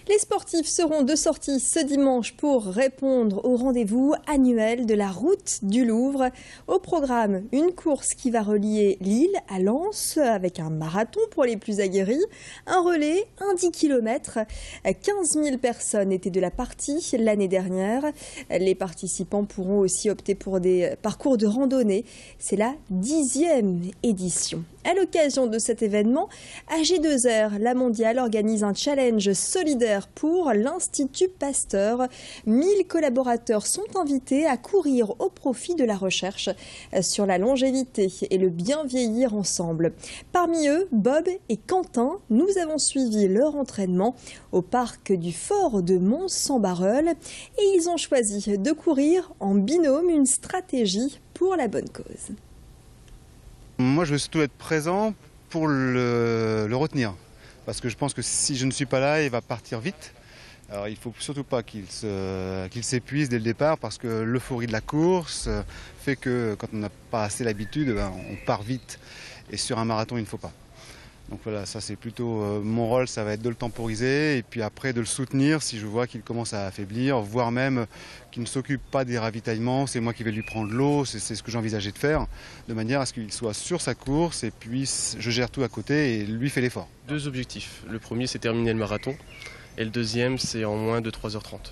Les sportifs seront de sortie ce dimanche pour répondre au rendez-vous annuel de la route du Louvre. Au programme, une course qui va relier Lille à Lens avec un marathon pour les plus aguerris, un relais, un 10 km. 15 000 personnes étaient de la partie l'année dernière. Les participants pourront aussi opter pour des parcours de randonnée. C'est la 10e édition. À l'occasion de cet événement, AG2R, la mondiale, organise un challenge solidaire pour l'Institut Pasteur. 1000 collaborateurs sont invités à courir au profit de la recherche sur la longévité et le bien vieillir ensemble. Parmi eux, Bob et Quentin, nous avons suivi leur entraînement au parc du Fort de Mons-en-Barœul et ils ont choisi de courir en binôme, une stratégie pour la bonne cause. Moi, je veux surtout être présent pour le retenir. Parce que je pense que si je ne suis pas là, il va partir vite. Alors, il ne faut surtout pas qu'il s'épuise dès le départ parce que l'euphorie de la course fait que quand on n'a pas assez l'habitude, on part vite. Et sur un marathon, il ne faut pas. Donc voilà, ça c'est plutôt mon rôle, ça va être de le temporiser et puis après de le soutenir si je vois qu'il commence à affaiblir, voire même qu'il ne s'occupe pas des ravitaillements, c'est moi qui vais lui prendre l'eau, c'est ce que j'envisageais de faire, de manière à ce qu'il soit sur sa course et puis je gère tout à côté et lui fait l'effort. 2 objectifs, le premier c'est terminer le marathon et le deuxième c'est en moins de 3h30.